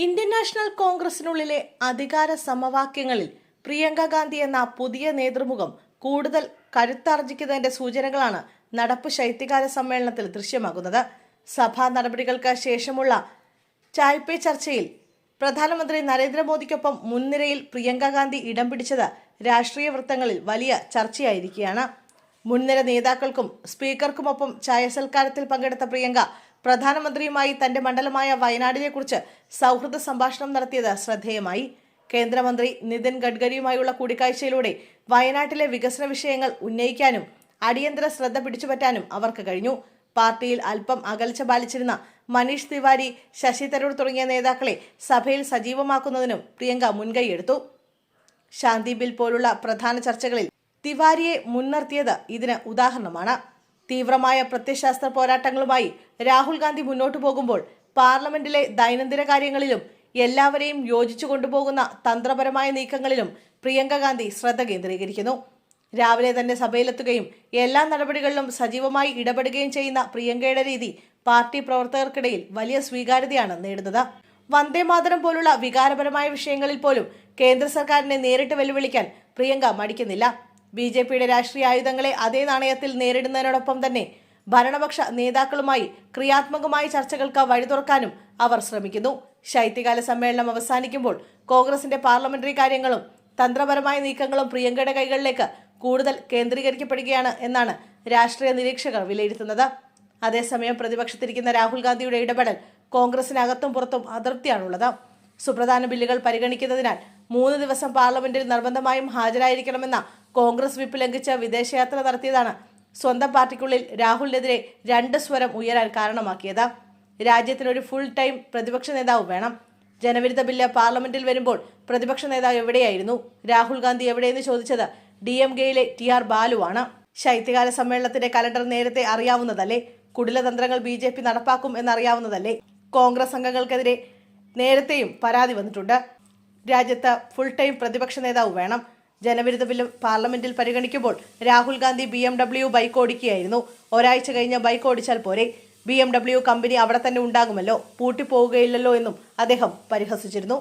Indian national കോൺഗ്രസിനുള്ളിലെ അധികാര സമവാക്യങ്ങളിൽ പ്രിയങ്ക ഗാന്ധി എന്ന പുതിയ നേതൃമുഖം കൂടുതൽ കരുത്താർജിക്കുന്നതിന്റെ സൂചനകളാണ് നടപ്പ് ശൈത്യകാല സമ്മേളനത്തിൽ ദൃശ്യമാകുന്നത്. സഭാ നടപടികൾക്ക് ശേഷമുള്ള ചായ് പേ ചർച്ചയിൽ പ്രധാനമന്ത്രി നരേന്ദ്രമോദിക്കൊപ്പം മുൻനിരയിൽ പ്രിയങ്ക ഗാന്ധി ഇടം പിടിച്ചത് രാഷ്ട്രീയ വൃത്തങ്ങളിൽ വലിയ ചർച്ചയായിരിക്കുകയാണ്. മുൻനിര നേതാക്കൾക്കും സ്പീക്കർക്കുമൊപ്പം ചായസൽക്കാരത്തിൽ പങ്കെടുത്ത പ്രിയങ്ക പ്രധാനമന്ത്രിയുമായി തന്റെ മണ്ഡലമായ വയനാടിനെക്കുറിച്ച് സൗഹൃദ സംഭാഷണം നടത്തിയത് ശ്രദ്ധേയമായി. കേന്ദ്രമന്ത്രി നിതിൻ ഗഡ്കരിയുമായുള്ള കൂടിക്കാഴ്ചയിലൂടെ വയനാട്ടിലെ വികസന വിഷയങ്ങൾ ഉന്നയിക്കാനും അടിയന്തര ശ്രദ്ധ പിടിച്ചുപറ്റാനും അവർക്ക് കഴിഞ്ഞു. പാർട്ടിയിൽ അല്പം അകൽച്ച പാലിച്ചിരുന്ന മനീഷ് തിവാരി, ശശി തരൂർ തുടങ്ങിയ നേതാക്കളെ സഭയിൽ സജീവമാക്കുന്നതിനും പ്രിയങ്ക മുൻകൈയെടുത്തു. ശാന്തി ബിൽ പോലുള്ള പ്രധാന ചർച്ചകളിൽ തിവാരിയെ മുൻനിർത്തിയത് ഇതിന് ഉദാഹരണമാണ്. തീവ്രമായ പ്രത്യയശാസ്ത്ര പോരാട്ടങ്ങളുമായി രാഹുൽ ഗാന്ധി മുന്നോട്ടു പോകുമ്പോൾ പാർലമെന്റിലെ ദൈനംദിന കാര്യങ്ങളിലും എല്ലാവരെയും യോജിച്ചു കൊണ്ടുപോകുന്ന തന്ത്രപരമായ നീക്കങ്ങളിലും പ്രിയങ്ക ഗാന്ധി ശ്രദ്ധ കേന്ദ്രീകരിക്കുന്നു. രാവിലെ തന്നെ സഭയിലെത്തുകയും എല്ലാ നടപടികളിലും സജീവമായി ഇടപെടുകയും ചെയ്യുന്ന പ്രിയങ്കയുടെ രീതി പാർട്ടി പ്രവർത്തകർക്കിടയിൽ വലിയ സ്വീകാര്യതയാണ് നേടുന്നത്. വന്ദേമാതരം പോലുള്ള വികാരപരമായ വിഷയങ്ങളിൽ പോലും കേന്ദ്ര സർക്കാരിനെ നേരിട്ട് വെല്ലുവിളിക്കാൻ പ്രിയങ്ക മടിക്കുന്നില്ല. ബി.ജെ.പിയുടെ രാഷ്ട്രീയ ആയുധങ്ങളെ അതേ നാണയത്തിൽ നേരിടുന്നതിനോടൊപ്പം തന്നെ ഭരണപക്ഷ നേതാക്കളുമായി ക്രിയാത്മകമായ ചർച്ചകൾക്ക് വഴി തുറക്കാനും അവർ ശ്രമിക്കുന്നു. ശൈത്യകാല സമ്മേളനം അവസാനിക്കുമ്പോൾ കോൺഗ്രസിന്റെ പാർലമെന്ററി കാര്യങ്ങളും തന്ത്രപരമായ നീക്കങ്ങളും പ്രിയങ്കയുടെ കൈകളിലേക്ക് കൂടുതൽ കേന്ദ്രീകരിക്കപ്പെടുകയാണ് എന്നാണ് രാഷ്ട്രീയ നിരീക്ഷകർ വിലയിരുത്തുന്നത്. അതേസമയം പ്രതിപക്ഷത്തിരിക്കുന്ന രാഹുൽ ഗാന്ധിയുടെ ഇടപെടൽ കോൺഗ്രസിനകത്തും പുറത്തും അതൃപ്തിയാണുള്ളത്. സുപ്രധാന ബില്ലുകൾ പരിഗണിക്കുന്നതിനാൽ 3 ദിവസം പാർലമെന്റിൽ നിർബന്ധമായും ഹാജരായിരിക്കണമെന്ന കോൺഗ്രസ് വിപ്പ് ലംഘിച്ച് വിദേശയാത്ര നടത്തിയതാണ് സ്വന്തം പാർട്ടിക്കുള്ളിൽ രാഹുലിനെതിരെ 2 സ്വരം ഉയരാൻ കാരണമാക്കിയത്. രാജ്യത്തിനൊരു ഫുൾ ടൈം പ്രതിപക്ഷ നേതാവ് വേണം. ജനവിരുദ്ധ ബില്ല് പാർലമെന്റിൽ വരുമ്പോൾ പ്രതിപക്ഷ നേതാവ് എവിടെയായിരുന്നു? രാഹുൽ ഗാന്ധി എവിടെയെന്ന് ചോദിച്ചത് DMKയിലെ TR ബാലുവാണ്. ശൈത്യകാല സമ്മേളനത്തിന്റെ കലണ്ടർ നേരത്തെ അറിയാവുന്നതല്ലേ? കുടിലതന്ത്രങ്ങൾ BJP നടപ്പാക്കും എന്നറിയാവുന്നതല്ലേ? കോൺഗ്രസ് അംഗങ്ങൾക്കെതിരെ നേരത്തെയും പരാതി വന്നിട്ടുണ്ട്. രാജ്യത്ത് ഫുൾ ടൈം പ്രതിപക്ഷ നേതാവ് വേണം. ജനവിരുദ്ധ ബില്ല് പാർലമെന്റിൽ പരിഗണിക്കുമ്പോൾ രാഹുൽ ഗാന്ധി BMW ബൈക്ക് ഓടിക്കുകയായിരുന്നു. ഒരാഴ്ച കഴിഞ്ഞ് ബൈക്ക് ഓടിച്ചാൽ പോരെ? BMW കമ്പനി അവിടെ തന്നെ ഉണ്ടാകുമല്ലോ, പൂട്ടിപ്പോവുകയില്ലല്ലോ എന്നും അദ്ദേഹം പരിഹസിച്ചിരുന്നു.